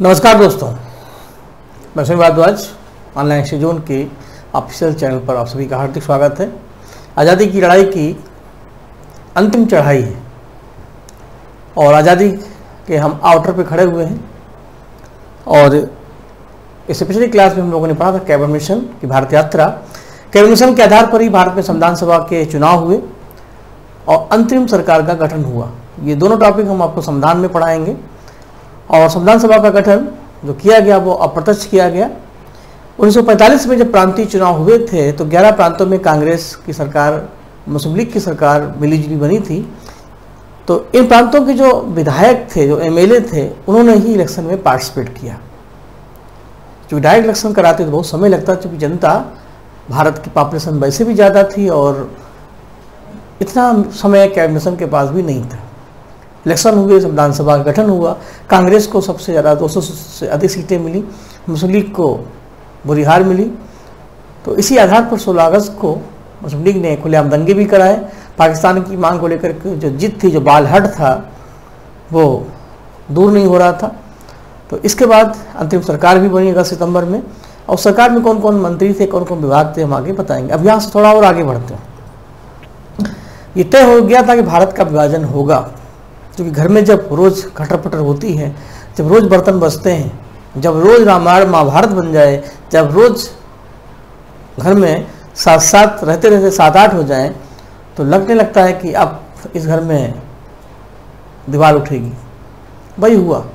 नमस्कार दोस्तों, मैं Sunil Bhardwaj online exchange zone के ऑफिशियल चैनल पर आप सभी का हार्दिक स्वागत है। आज़ादी की लड़ाई की अंतिम चढ़ाई है और आज़ादी के हम आउटर पे खड़े हुए हैं। और इससे पिछली क्लास में हम लोगों ने पढ़ा था कैबिनेट मिशन की भारत यात्रा। कैबिनेट मिशन के आधार पर ही भारत में संविधान सभा के चुनाव हुए और अंतरिम सरकार का गठन हुआ। ये दोनों टॉपिक हम आपको संविधान में पढ़ाएंगे। और संविधान सभा का गठन जो किया गया वो अप्रत्यक्ष किया गया। 1945 में जब प्रांतीय चुनाव हुए थे तो 11 प्रांतों में कांग्रेस की सरकार, मुस्लिम लीग की सरकार मिलीजुली बनी थी। तो इन प्रांतों के जो विधायक थे, जो एमएलए थे, उन्होंने ही इलेक्शन में पार्टिसिपेट किया। जो डायरेक्ट इलेक्शन कराते तो बहुत समय लगता, क्योंकि जनता, भारत की पॉपुलेशन वैसे भी ज़्यादा थी और इतना समय कैबिनेट मिशन के पास भी नहीं था। इलेक्शन हुए, संविधान सभा का गठन हुआ। कांग्रेस को सबसे ज़्यादा 200 से अधिक सीटें मिली, मुस्लिम लीग को बुरी हार मिली। तो इसी आधार पर 16 अगस्त को मुस्लिम लीग ने खुलेआम दंगे भी कराए। पाकिस्तान की मांग को लेकर जो जिद थी, जो बालहट था, वो दूर नहीं हो रहा था। तो इसके बाद अंतरिम सरकार भी बनी अगस्त सितंबर में। और सरकार में कौन कौन मंत्री थे, कौन कौन विभाग थे, हम आगे बताएंगे। अब यहाँ से थोड़ा और आगे बढ़ते हैं। ये तय हो गया था कि भारत का विभाजन होगा, क्योंकि घर में जब रोज़ खटर-पटर होती है, जब रोज़ बर्तन बजते हैं, जब रोज़ रामायण महाभारत बन जाए, जब रोज़ घर में साथ साथ रहते रहते 7-8 हो जाएं, तो लगने लगता है कि अब इस घर में दीवार उठेगी। वही हुआ।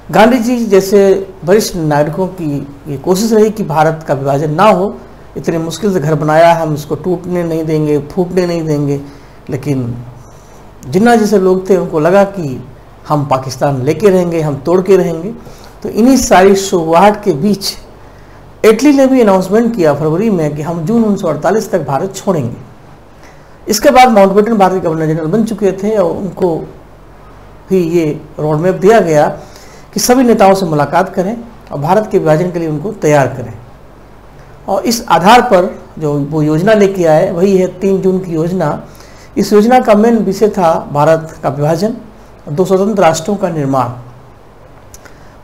गांधी जी जैसे वरिष्ठ नागरिकों की ये कोशिश रही कि भारत का विभाजन ना हो। इतने मुश्किल से घर बनाया, हम इसको टूटने नहीं देंगे, फूटने नहीं देंगे। लेकिन जिन्ना जैसे लोग थे, उनको लगा कि हम पाकिस्तान लेके रहेंगे, हम तोड़ के रहेंगे। तो इन्हीं सारी शुरुआत के बीच एटली ने भी अनाउंसमेंट किया फरवरी में कि हम जून 1948 तक भारत छोड़ेंगे। इसके बाद माउंटबेटन भारत के गवर्नर जनरल बन चुके थे और उनको भी ये रोड मैप दिया गया कि सभी नेताओं से मुलाकात करें और भारत के विभाजन के लिए उनको तैयार करें। और इस आधार पर जो वो योजना लेके आए वही है 3 जून की योजना। इस योजना का मेन विषय था भारत का विभाजन, 2 स्वतंत्र राष्ट्रों का निर्माण।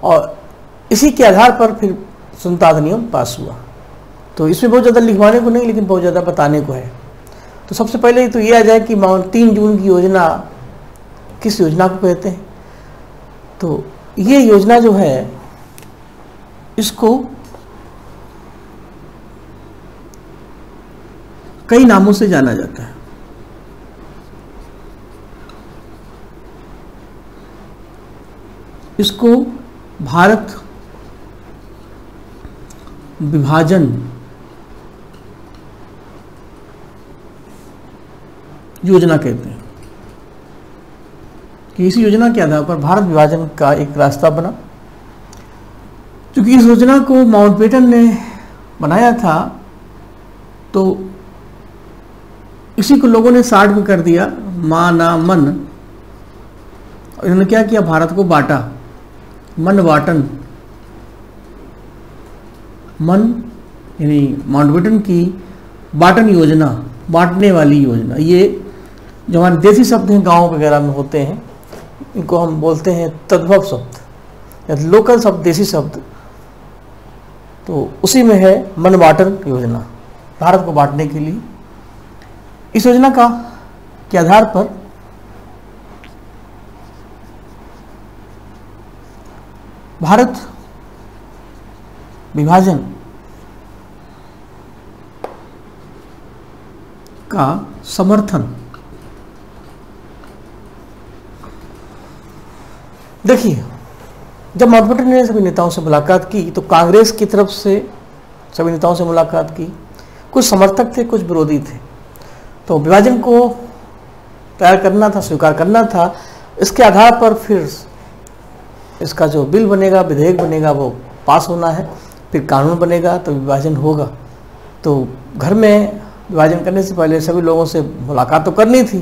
और इसी के आधार पर फिर संविधान अधिनियम पास हुआ। तो इसमें बहुत ज़्यादा लिखवाने को नहीं, लेकिन बहुत ज़्यादा बताने को है। तो सबसे पहले तो ये आ जाए कि 3 जून की योजना किस योजना को कहते हैं। तो ये योजना जो है, इसको कई नामों से जाना जाता है। इसको भारत विभाजन योजना कहते हैं कि इस योजना के आधार पर भारत विभाजन का एक रास्ता बना। क्योंकि इस योजना को माउंटबेटन ने बनाया था, तो इसी को लोगों ने 60 में कर दिया, माना मन। इन्होंने क्या किया, भारत को बांटा, मन वाटन। मन यानी माउंटबेटन की बाटन योजना, बांटने वाली योजना। ये जो हमारे देसी शब्द हैं, गाँव वगैरह में होते हैं, इनको हम बोलते हैं तद्भव शब्द या लोकल शब्द, देसी शब्द। तो उसी में है मन वाटन योजना, भारत को बांटने के लिए। इस योजना के आधार पर भारत विभाजन का समर्थन, देखिए, जब माउंटबेटन ने सभी नेताओं से मुलाकात की तो कांग्रेस की तरफ से सभी नेताओं से मुलाकात की। कुछ समर्थक थे, कुछ विरोधी थे। तो विभाजन को तैयार करना था, स्वीकार करना था। इसके आधार पर फिर इसका जो बिल बनेगा, विधेयक बनेगा, वो पास होना है, फिर कानून बनेगा, तो विभाजन होगा। तो घर में विभाजन करने से पहले सभी लोगों से मुलाकात तो करनी थी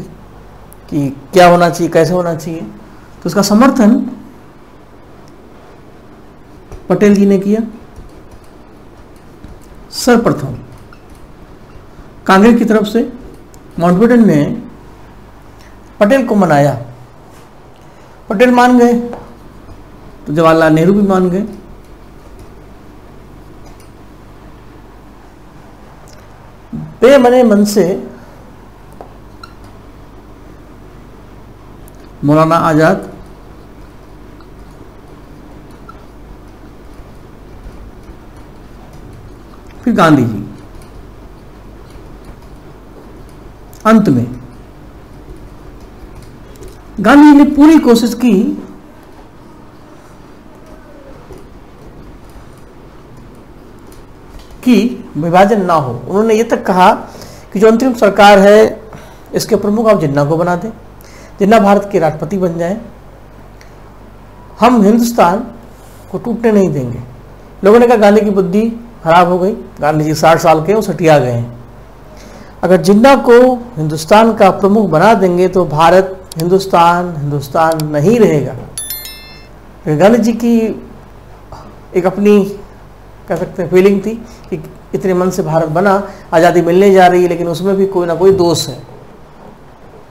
कि क्या होना चाहिए, कैसे होना चाहिए। तो इसका समर्थन पटेल जी ने किया। सर्वप्रथम कांग्रेस की तरफ से माउंटबेटन ने पटेल को मनाया। पटेल मान गए। तो जवाहरलाल नेहरू भी मान गए। बेमने मन से मौलाना आजाद, फिर गांधी जी। अंत में गांधी ने पूरी कोशिश की कि विभाजन ना हो। उन्होंने ये तक कहा कि जो अंतरिम सरकार है इसके प्रमुख आप जिन्ना को बना दें, जिन्ना भारत के राष्ट्रपति बन जाएं, हम हिंदुस्तान को टूटने नहीं देंगे। लोगों ने कहा गांधी की बुद्धि खराब हो गई, गांधी जी 60 साल के वो सटिया गए हैं। अगर जिन्ना को हिंदुस्तान का प्रमुख बना देंगे तो भारत हिंदुस्तान नहीं रहेगा। गांधी जी की एक अपनी कह सकते हैं फीलिंग थी कि इतने मन से भारत बना, आज़ादी मिलने जा रही है, लेकिन उसमें भी कोई ना कोई दोष है।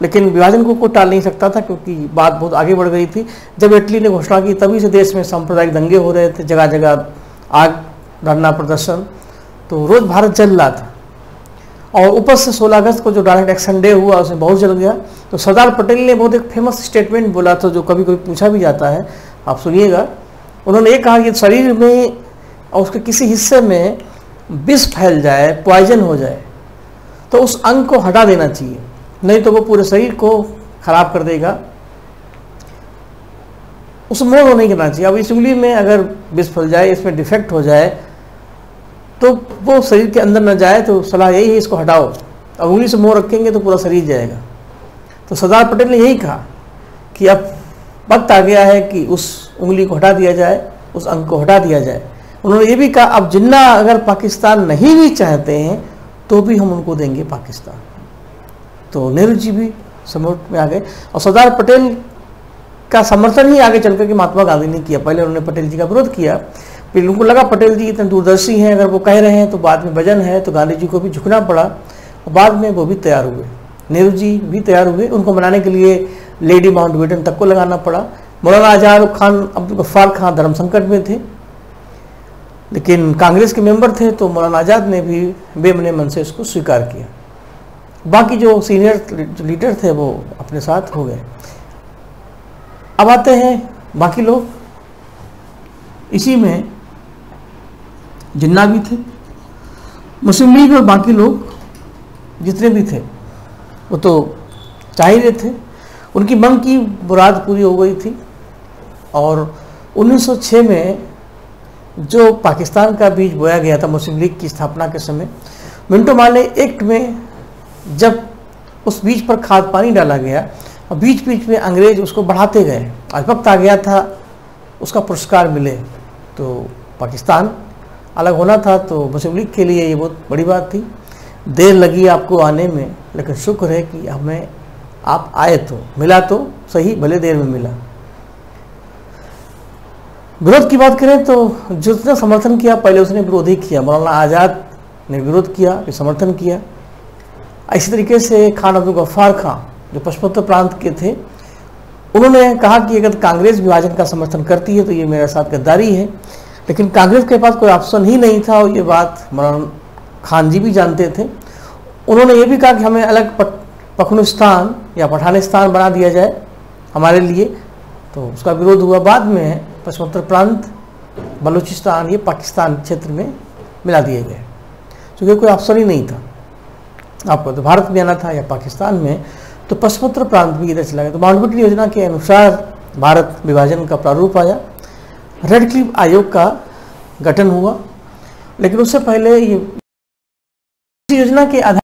लेकिन विभाजन को कोई टाल नहीं सकता था क्योंकि बात बहुत आगे बढ़ गई थी। जब इटली ने घोषणा की तभी से देश में सांप्रदायिक दंगे हो रहे थे, जगह जगह आग, धरना प्रदर्शन, तो रोज भारत जल रहा था। और ऊपर से 16 अगस्त को जो डायरेक्ट एक्शन डे हुआ उसमें बहुत जल गया। तो सरदार पटेल ने बहुत एक फेमस स्टेटमेंट बोला था जो कभी कभी पूछा भी जाता है, आप सुनिएगा। उन्होंने ये कहा कि शरीर में और उसके किसी हिस्से में विष फैल जाए, पॉइजन हो जाए, तो उस अंग को हटा देना चाहिए, नहीं तो वो पूरे शरीर को खराब कर देगा। उस मोड़ को नहीं करना चाहिए। अब इस उंगली में अगर विष फैल जाए, इसमें डिफेक्ट हो जाए, तो वो शरीर के अंदर न जाए, तो सलाह यही है इसको हटाओ। अब उंगली से मोड़ रखेंगे तो पूरा शरीर जाएगा। तो सरदार पटेल ने यही कहा कि अब वक्त आ गया है कि उस उंगली को हटा दिया जाए, उस अंग को हटा दिया जाए। उन्होंने ये भी कहा अब जिन्ना अगर पाकिस्तान नहीं भी चाहते हैं तो भी हम उनको देंगे पाकिस्तान। तो नेहरू जी भी सपोर्ट में आ गए और सरदार पटेल का समर्थन ही आगे चल कर के महात्मा गांधी ने किया। पहले उन्होंने पटेल जी का विरोध किया, फिर उनको लगा पटेल जी इतने दूरदर्शी हैं, अगर वो कह रहे हैं तो बाद में वजन है, तो गांधी जी को भी झुकना पड़ा और बाद में वो भी तैयार हुए। नेहरू जी भी तैयार हुए। उनको मनाने के लिए लेडी माउंटबेटन तक को लगाना पड़ा। मौलाना आजाद खान, अब्दुल गफ्फार खान धर्म संकट में थे, लेकिन कांग्रेस के मेंबर थे, तो मौलाना आजाद ने भी बेमने मन से इसको स्वीकार किया। बाकी जो सीनियर लीडर थे वो अपने साथ हो गए। अब आते हैं बाकी लोग। इसी में जिन्ना भी थे, मुस्लिम लीग और बाकी लोग जितने भी थे वो तो चाह ही रहे थे। उनकी मंग की मुराद पूरी हो गई थी। और 1906 में जो पाकिस्तान का बीज बोया गया था मुस्लिम लीग की स्थापना के समय, मिंटो मार्ले एक्ट में जब उस बीज पर खाद पानी डाला गया और बीच बीच में अंग्रेज उसको बढ़ाते गए, आज वक्त आ गया था उसका पुरस्कार मिले। तो पाकिस्तान अलग होना था, तो मुस्लिम लीग के लिए ये बहुत बड़ी बात थी। देर लगी आपको आने में, लेकिन शुक्र है कि हमें आप आए, तो मिला तो सही, भले देर में मिला। विरोध की बात करें तो जिसने समर्थन किया पहले उसने विरोध ही किया। मौलाना आज़ाद ने विरोध किया, फिर समर्थन किया। इसी तरीके से खान अब्दुल गफ्फार खान जो पचमढ़ी प्रांत के थे, उन्होंने कहा कि अगर कांग्रेस विभाजन का समर्थन करती है तो ये मेरे साथ गद्दारी है। लेकिन कांग्रेस के पास कोई ऑप्शन ही नहीं था और ये बात मौलाना खान जी भी जानते थे। उन्होंने ये भी कहा कि हमें अलग पख्तूनख्वास्तान या पठानिस्तान बना दिया जाए हमारे लिए, तो उसका विरोध हुआ। बाद में पचमढ़ी प्रांत, बलूचिस्तान, ये पाकिस्तान क्षेत्र में मिला दिए गए, क्योंकि कोई ऑप्शन ही नहीं था आपको, तो भारत में आना था या पाकिस्तान में। तो पचमढ़ी प्रांत भी इधर चला गया। तो माउंटबेटन योजना के अनुसार भारत विभाजन का प्रारूप आया। रेडक्लिफ आयोग का गठन हुआ, लेकिन उससे पहले ये योजना के आधार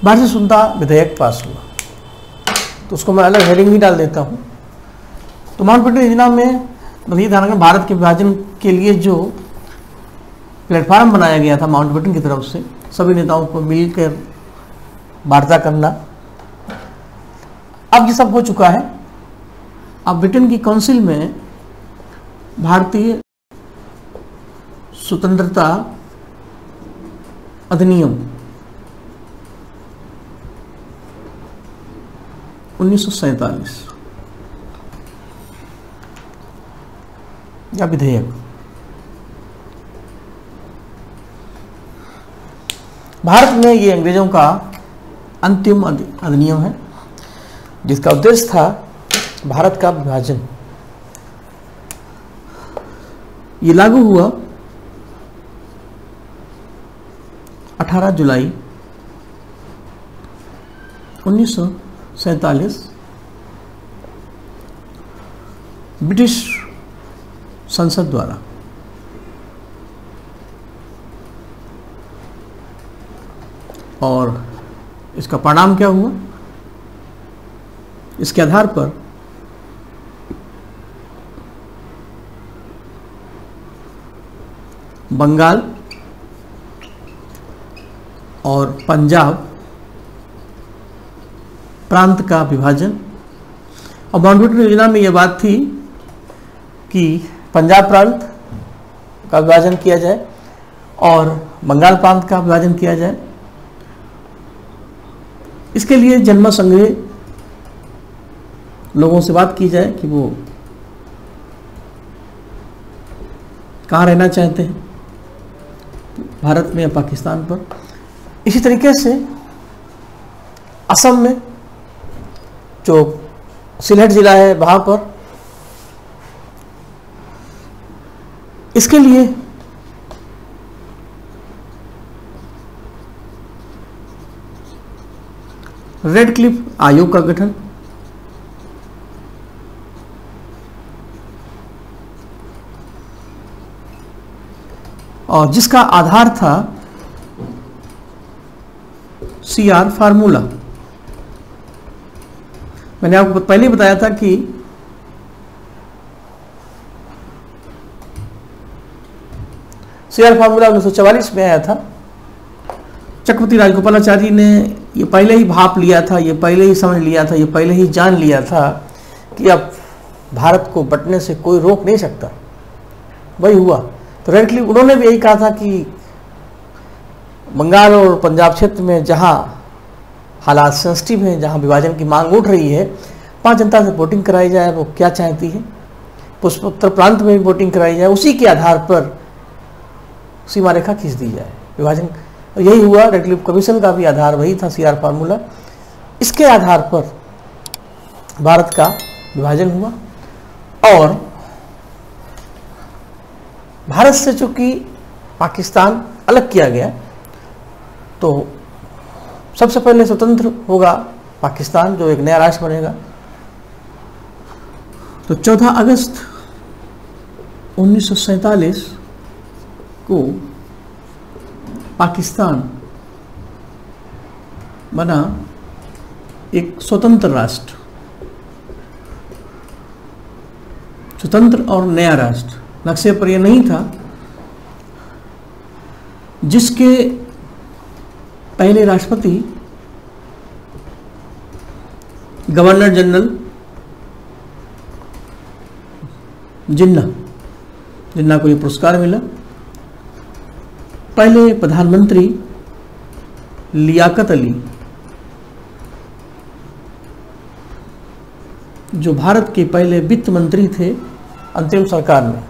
भारतीय सुनता विधेयक पास हुआ, तो उसको मैं अलग हेडिंग भी डाल देता हूँ। तो माउंटबेटन योजना में ये ध्यान रखना, भारत के विभाजन के लिए जो प्लेटफार्म बनाया गया था माउंटबेटन की तरफ से, सभी नेताओं को मिलकर वार्ता करना, अब ये सब हो चुका है। अब ब्रिटेन की काउंसिल में भारतीय स्वतंत्रता अधिनियम 1947 या विधेयक। भारत में ये अंग्रेजों का अंतिम अधिनियम है जिसका उद्देश्य था भारत का विभाजन। ये लागू हुआ 18 जुलाई 1947 ब्रिटिश संसद द्वारा। और इसका परिणाम क्या हुआ? इसके आधार पर बंगाल और पंजाब प्रांत का विभाजन। और बाउंड्री योजना में यह बात थी कि पंजाब प्रांत का विभाजन किया जाए और बंगाल प्रांत का विभाजन किया जाए। इसके लिए जनमत संग्रह लोगों से बात की जाए कि वो कहाँ रहना चाहते हैं, भारत में या पाकिस्तान पर। इसी तरीके से असम में जो सिलहट जिला है वहाँ पर इसके लिए रेड क्लिफ आयोग का गठन, और जिसका आधार था CR फार्मूला। मैंने आपको पहले बताया था कि CR फार्मूला 1944 में आया था। चक्रवर्ती राजगोपालाचारी ने ये पहले ही भाप लिया था, ये पहले ही समझ लिया था, ये पहले ही जान लिया था कि अब भारत को बंटने से कोई रोक नहीं सकता। वही हुआ। तो रेड क्लिफ उन्होंने भी यही कहा था कि बंगाल और पंजाब क्षेत्र में जहां हालात सेंसिटिव हैं, जहां विभाजन की मांग उठ रही है, वहाँ जनता से वोटिंग कराई जाए, वो क्या चाहती है। उत्तर प्रांत में भी वोटिंग कराई जाए, उसी के आधार पर सीमा रेखा खींच दी जाए विभाजन। यही हुआ। रेड क्लिफ कमीशन का भी आधार वही था, CR फार्मूला। इसके आधार पर भारत का विभाजन हुआ। और भारत से चूंकि पाकिस्तान अलग किया गया तो सबसे पहले स्वतंत्र होगा पाकिस्तान, जो एक नया राष्ट्र बनेगा। तो 14 अगस्त 1947 को पाकिस्तान बना एक स्वतंत्र राष्ट्र, स्वतंत्र और नया राष्ट्र। नक्शे पर यह नहीं था। जिसके पहले राष्ट्रपति गवर्नर जनरल जिन्ना को यह पुरस्कार मिला। पहले प्रधानमंत्री लियाकत अली, जो भारत के पहले वित्त मंत्री थे अंतरिम सरकार में।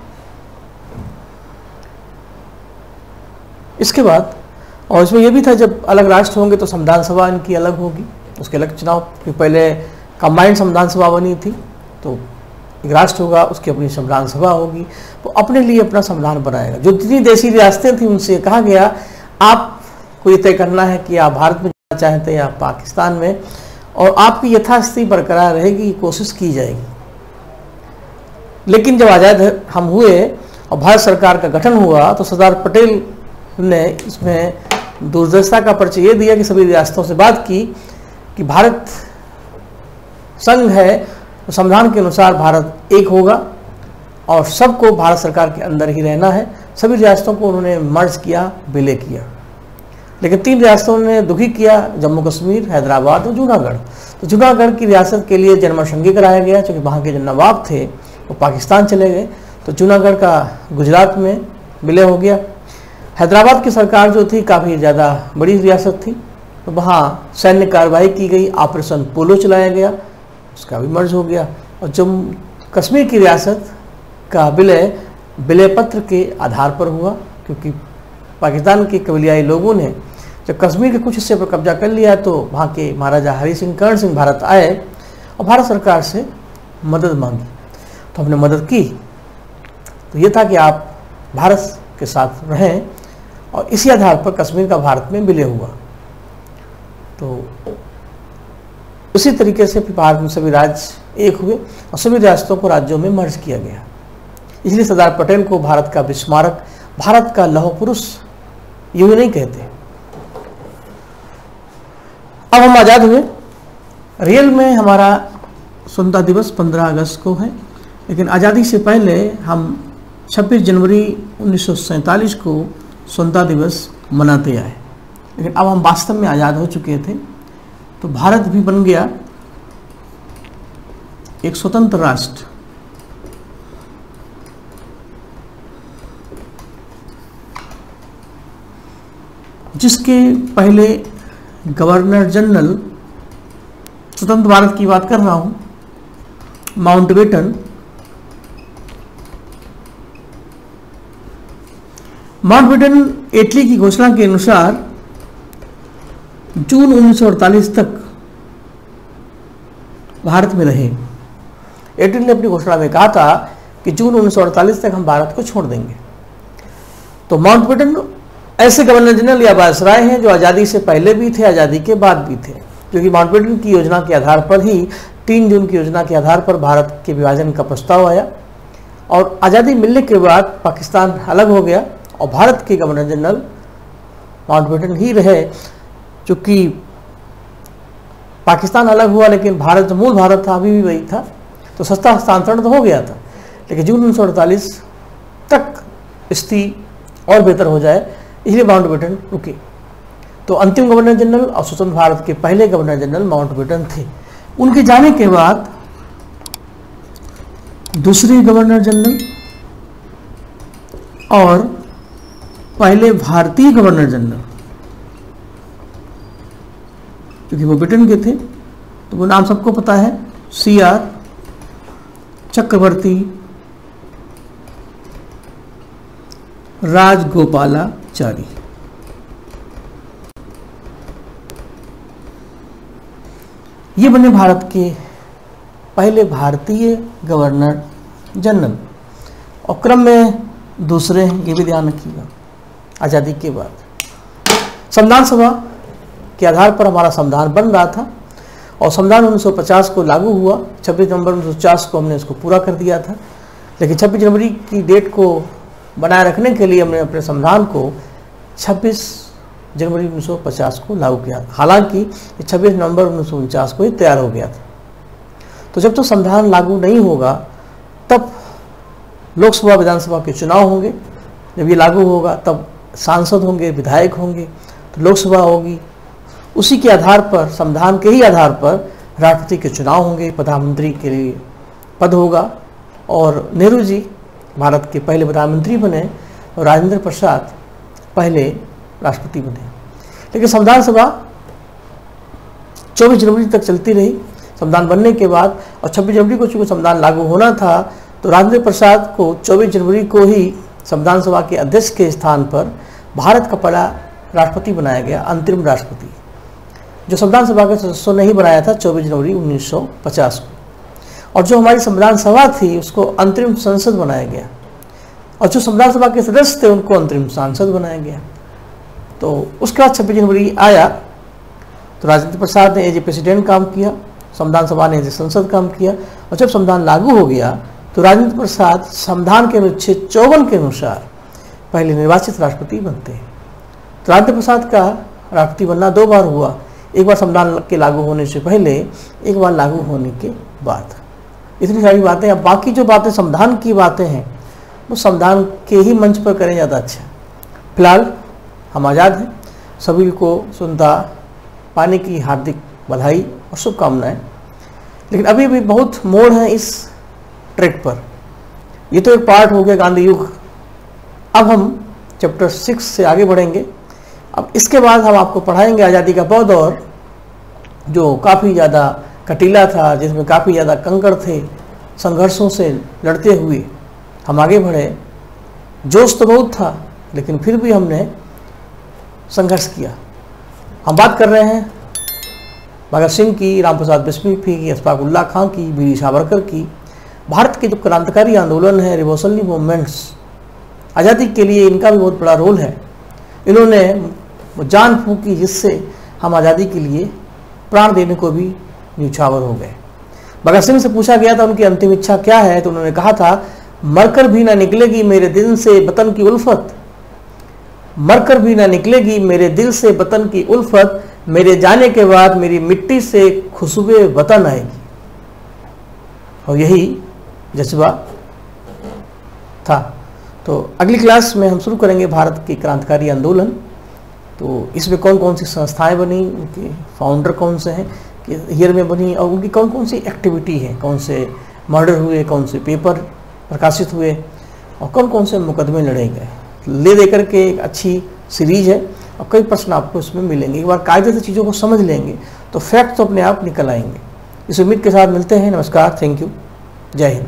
इसके बाद और इसमें यह भी था जब अलग राष्ट्र होंगे तो संविधान सभा इनकी अलग होगी, उसके अलग चुनाव। पहले कंबाइंड संविधान सभा बनी थी, तो एक राष्ट्र होगा, उसकी अपनी संविधान सभा होगी, वो अपने लिए अपना संविधान बनाएगा। जो जितनी देशी रियासतें थी उनसे कहा गया आपको ये तय करना है कि आप भारत में जाना चाहते हैं या पाकिस्तान में, और आपकी यथास्थिति बरकरार रहेगी, कोशिश की जाएगी। लेकिन जब आज़ाद हम हुए और भारत सरकार का गठन हुआ तो सरदार पटेल ने इसमें दूरदर्शिता का परिचय ये दिया कि सभी रियासतों से बात की कि भारत संघ है तो संविधान के अनुसार भारत एक होगा और सबको भारत सरकार के अंदर ही रहना है। सभी रियासतों को उन्होंने मर्ज किया, विलय किया। लेकिन 3 रियासतों ने दुखी किया, जम्मू कश्मीर, हैदराबाद और जूनागढ़। तो जूनागढ़ की रियासत के लिए जनमत कराया गया, क्योंकि वहाँ के जो नवाब थे वो पाकिस्तान चले गए, तो जूनागढ़ का गुजरात में विलय हो गया। हैदराबाद की सरकार जो थी काफ़ी ज़्यादा बड़ी रियासत थी, तो वहाँ सैन्य कार्रवाई की गई, ऑपरेशन पोलो चलाया गया, उसका भी मर्ज हो गया। और जम्मू कश्मीर की रियासत का विलय पत्र के आधार पर हुआ, क्योंकि पाकिस्तान के कबीलियाई लोगों ने जब कश्मीर के कुछ हिस्से पर कब्जा कर लिया तो वहाँ के महाराजा हरि सिंह कर्ण सिंह भारत आए और भारत सरकार से मदद मांगी। तो हमने मदद की। तो ये था कि आप भारत के साथ रहें, और इसी आधार पर कश्मीर का भारत में विलय हुआ। तो उसी तरीके से भारत में सभी राज्य एक हुए और सभी रियासतों को राज्यों में मर्ज किया गया। इसलिए सरदार पटेल को भारत का विस्मारक, भारत का लौह पुरुष यूं नहीं कहते। अब हम आज़ाद हुए। रियल में हमारा स्वतंत्रता दिवस 15 अगस्त को है, लेकिन आज़ादी से पहले हम 26 जनवरी 1947 को स्वतंत्रता दिवस मनाते आए। लेकिन अब हम वास्तव में आज़ाद हो चुके थे, तो भारत भी बन गया एक स्वतंत्र राष्ट्र। जिसके पहले गवर्नर जनरल, स्वतंत्र भारत की बात कर रहा हूं, माउंटबेटन इटली की घोषणा के अनुसार जून 1948 तक भारत में रहे। इटली ने अपनी घोषणा में कहा था कि जून 1948 तक हम भारत को छोड़ देंगे। तो माउंटबेटन ऐसे गवर्नर जनरल या वायसराय हैं जो आज़ादी से पहले भी थे, आज़ादी के बाद भी थे, क्योंकि माउंटबेटन की योजना के आधार पर ही 3 जून की योजना के आधार पर भारत के विभाजन का प्रस्ताव आया और आज़ादी मिलने के बाद पाकिस्तान अलग हो गया और भारत के गवर्नर जनरल माउंटबेटन ही रहे। चूँकि पाकिस्तान अलग हुआ लेकिन भारत जो मूल भारत था अभी भी वही था, तो सत्ता हस्तांतरण तो हो गया था, लेकिन जून 1948 तक स्थिति और बेहतर हो जाए इसलिए माउंटबेटन रुके। तो अंतिम गवर्नर जनरल और स्वतंत्र भारत के पहले गवर्नर जनरल माउंटबेटन थे। उनके जाने के बाद दूसरे गवर्नर जनरल और पहले भारतीय गवर्नर जनरल, क्योंकि वो ब्रिटेन के थे तो वो नाम सबको पता है, CR चक्रवर्ती राजगोपालाचारी। ये बने भारत के पहले भारतीय गवर्नर जनरल और क्रम में दूसरे हैं, ये भी ध्यान रखिएगा। आज़ादी के बाद संविधान सभा के आधार पर हमारा संविधान बन रहा था और संविधान 1950 को लागू हुआ। 26 नवंबर 1950 को हमने इसको पूरा कर दिया था, लेकिन 26 जनवरी की डेट को बनाए रखने के लिए हमने अपने संविधान को 26 जनवरी 1950 को लागू किया। हालांकि 26 नवंबर 1949 को ही तैयार हो गया था। तो जब तो संविधान लागू नहीं होगा तब लोकसभा विधानसभा के चुनाव होंगे। जब ये लागू होगा तब सांसद होंगे, विधायक होंगे, तो लोकसभा होगी। उसी के आधार पर, संविधान के ही आधार पर राष्ट्रपति के चुनाव होंगे, प्रधानमंत्री के लिए पद होगा। और नेहरू जी भारत के पहले प्रधानमंत्री बने और राजेंद्र प्रसाद पहले राष्ट्रपति बने। लेकिन संविधान सभा 24 जनवरी तक चलती रही संविधान बनने के बाद, और 26 जनवरी को चूँकि संविधान लागू होना था तो राजेंद्र प्रसाद को 24 जनवरी को ही संविधान सभा के अध्यक्ष के स्थान पर भारत का पहला राष्ट्रपति बनाया गया, अंतरिम राष्ट्रपति, जो संविधान सभा के सदस्यों ने ही बनाया था 24 जनवरी 1950 को। और जो हमारी संविधान सभा थी उसको अंतरिम संसद बनाया गया, और जो संविधान सभा के सदस्य थे उनको अंतरिम सांसद बनाया गया। तो उसके बाद 26 जनवरी आया तो राजेंद्र प्रसाद ने एज ए प्रेसिडेंट काम किया, संविधान सभा ने एज ए संसद काम किया। और जब संविधान लागू हो गया तो राजेंद्र प्रसाद संविधान के अनुच्छेद 54 के अनुसार पहले निर्वाचित राष्ट्रपति बनते हैं। तो राजेंद्र प्रसाद का राष्ट्रपति बनना 2 बार हुआ, एक बार संविधान के लागू होने से पहले, एक बार लागू होने के बाद। इतनी सारी बातें। अब बाकी जो बातें संविधान की बातें हैं वो संविधान के ही मंच पर करें ज़्यादा अच्छा। फिलहाल हम आज़ाद हैं, सभी को स्वतंत्रता पाने की हार्दिक बधाई और शुभकामनाएं। लेकिन अभी भी बहुत मोड़ है इस ट्रैक पर। ये तो एक पार्ट हो गया गांधी युग। अब हम चैप्टर 6 से आगे बढ़ेंगे। अब इसके बाद हम आपको पढ़ाएंगे आज़ादी का पौध, और जो काफ़ी ज़्यादा कटीला था, जिसमें काफ़ी ज़्यादा कंकड़ थे, संघर्षों से लड़ते हुए हम आगे बढ़े। जोश तो बहुत था, लेकिन फिर भी हमने संघर्ष किया। हम बात कर रहे हैं भगत सिंह की, राम प्रसाद बिस्मिल की, अशफाक उल्लाह खां की, वीर सावरकर की। भारत के जो क्रांतिकारी आंदोलन है, रिवोल्यूशनरी मूवमेंट्स, आज़ादी के लिए इनका भी बहुत बड़ा रोल है। इन्होंने जान फूंकी जिससे हम आज़ादी के लिए प्राण देने को भी न्यौछावर हो गए। भगत सिंह से पूछा गया था उनकी अंतिम इच्छा क्या है, तो उन्होंने कहा था, मरकर भी ना निकलेगी मेरे दिल से वतन की उल्फत, मरकर भी ना निकलेगी मेरे दिल से वतन की उल्फत, मेरे जाने के बाद मेरी मिट्टी से खुशबू वतन आएगी। और यही जज्बा था। तो अगली क्लास में हम शुरू करेंगे भारत के क्रांतिकारी आंदोलन। तो इसमें कौन कौन सी संस्थाएं बनी, उनके फाउंडर कौन से हैं, कि ईयर में बनी, और उनकी कौन कौन सी एक्टिविटी है, कौन से मर्डर हुए, कौन से पेपर प्रकाशित हुए, और कौन कौन से मुकदमे लड़े गए, ले देकर के एक अच्छी सीरीज है। और कई प्रश्न आपको इसमें मिलेंगे। एक बार कायदे से चीज़ों को समझ लेंगे तो फैक्ट तो अपने आप निकल आएंगे। इस उम्मीद के साथ मिलते हैं। नमस्कार, थैंक यू, जय हिंद।